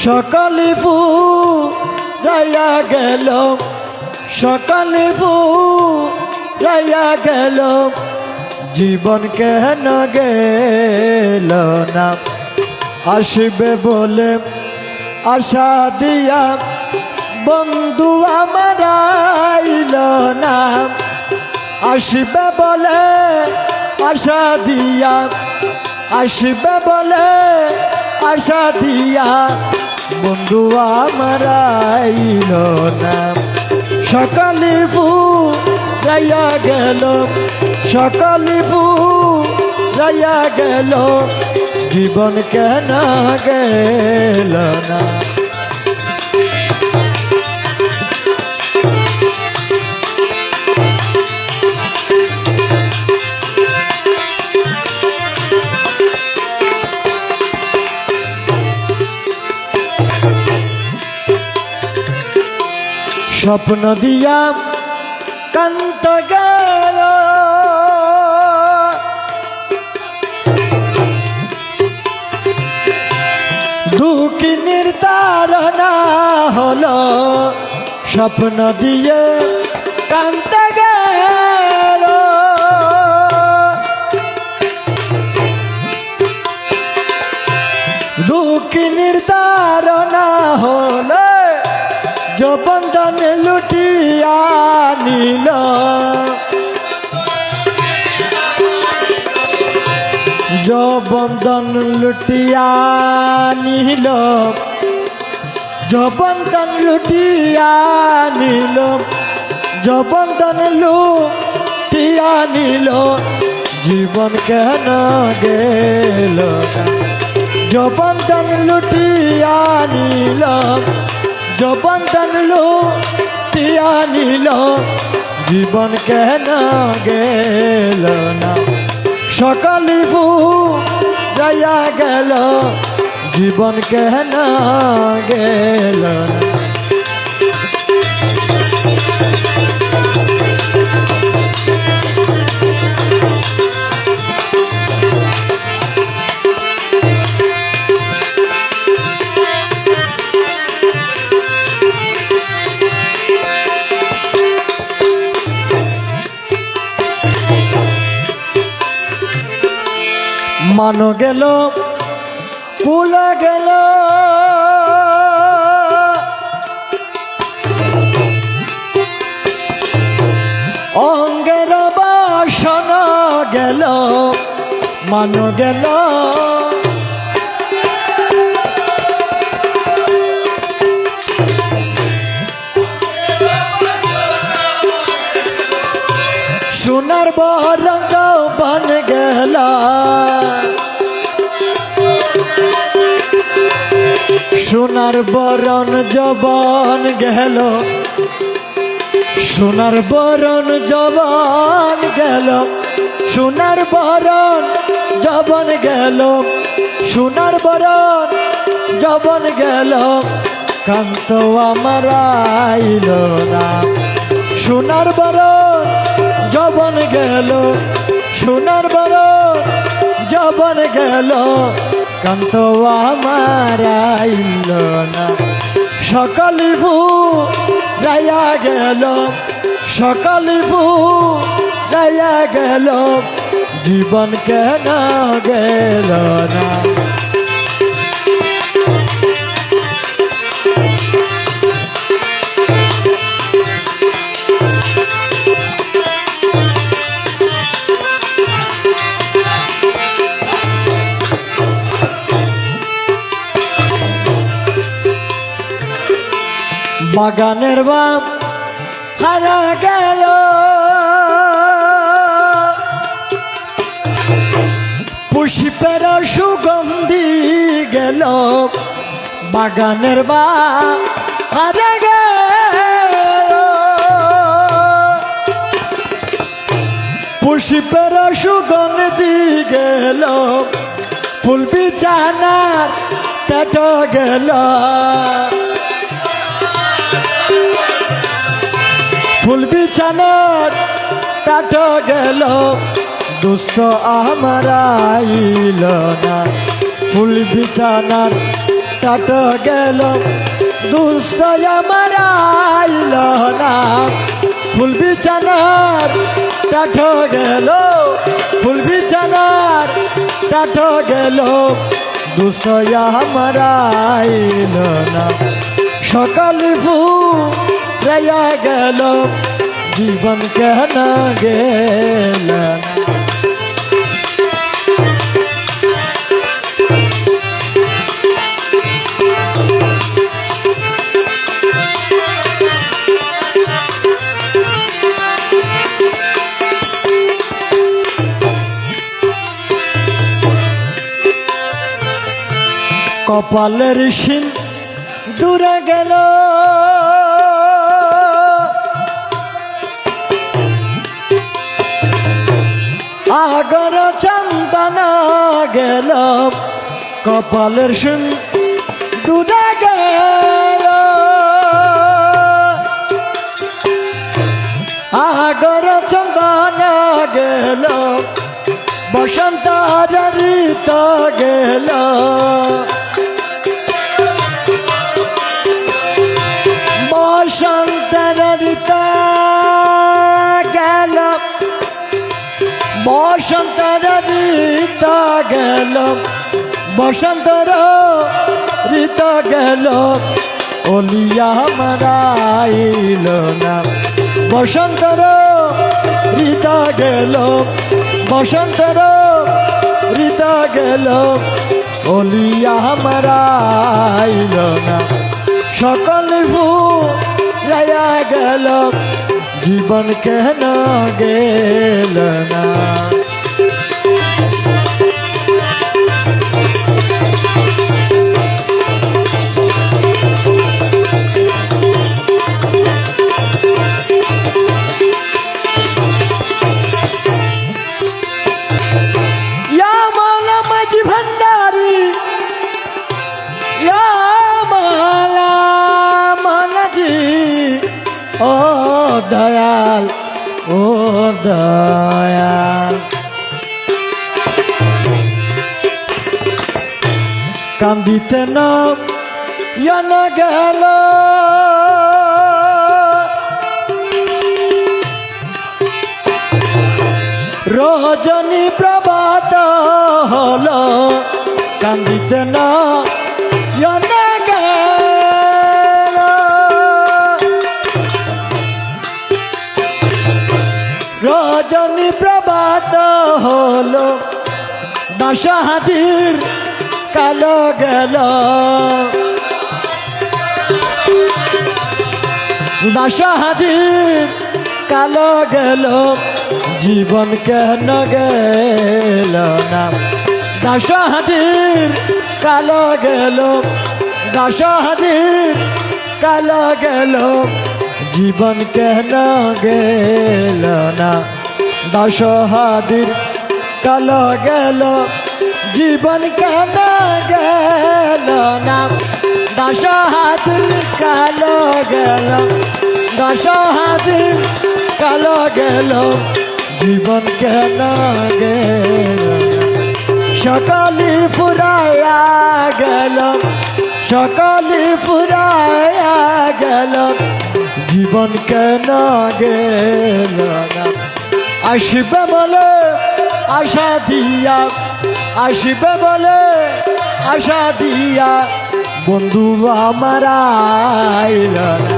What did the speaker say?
সকালে ফুরাইয়া গেল, সকালে ফুরাইয়া গেল, জীবন কেন গেল না। আসবে বলে আশা দিয়া বন্ধু আমার আইল না। আসবে বলে আশা দিয়া, আসবে বলে আশা দিয়া বন্ধু আমার আইল না। সকালে ফুরাইয়া গেল, সকালে ফুরাইয়া গেল, জীবন কেন গেল না। স্বপ্ন দিয়া কান্ত গেল, দুঃখী নির্তারণা হলো, স্বপ্ন দিয়ে কান্ত গেল। দুঃখী নির্তারণা হলো, যৌবন লুটিয়া নিল, যৌবন লুটিয়া নিল, যৌবন লুটিয়া নিল, যৌবন লুটিয়া নিল, জীবন কেন গেল না। যৌবন লুটিয়া নিল, যৌবন লুটিয়া নিল, জীবন কেন গেল না। সকালে ফুরাইয়া গেল, জীবন কেন গেল না। মানো গেল কুলা গেল, অঙ্গের বাসনা গেল, মানো গেল সোনার বরং যৌবন গেল, সোনার বরণ যৌবন গেল, সোনার বরণ যৌবন গেল, সোনার বরণ যৌবন গেল, সোনার বরণ যৌবন গেল, কান্ত আমার আইল না। সোনার বরণ যৌবন গেল, সোনার বরণ যৌবন গেল, কান্ত আমার আইল না। সকালে ফুরাইয়া গেল, সকালে ফুরাইয়া গেল, জীবন কেন গেল না। বাগানের বাম হারা গেল, পুষ্পের সুগন্ধি গেল, বাগানের বাম হারা গেল, পুষ্পের সুগন্ধি গেল, ফুল বিছানার কাট গেল, ফুল বিছানার কাট গেল, দুস্থ আমার আইল না। ফুল বিছানার টাট গেল দুস্থ আমার আইল না ফুল বিছানার টাট গেল ফুল বিছানার টাট গেল দুস্থ আমার আইল না সকাল ফুরাইয়া গেল জীবন কেন গেল না কপালের সিন দূরে গেল আগর চন্দন গেল কপালের সিন দূরে গেল আগর চন্দন গেল বসন্ত ঋত গেল বসন্তের ঋত গেল বসন্তের ঋত গেল বসন্তের ঋত গেল ওলিয়া মারাইল না বসন্তের ঋত গেল বসন্তের ঋত গেল ওলিয়া মারাইল না সকল ফুরাইয়া গেল জীবন কেন গেল না ও দয়াল ও দয়াল কান্দিতে না গেল রজনী প্রভাত হল কান্দিতে না রজনী প্রভাত হলো দশহাদির কালো গেল দশহাদির কালো গেল জীবন কেন গেল না দশহাদির কালো গেল দশহাদির কালো গেল জীবন কেন গেল না দশহাদির কালো গেল জীবন কেন গেল না দশহাদির কালো গেল দশহাদির কালো গেল জীবন কেন গেল সকালে ফুরাইয়া গেল সকালে ফুরাইয়া গেল জীবন কেন গেল না আসবে বলে আশা দিয়া আসবে বলে আশা দিয়া বন্ধু আমার আইল না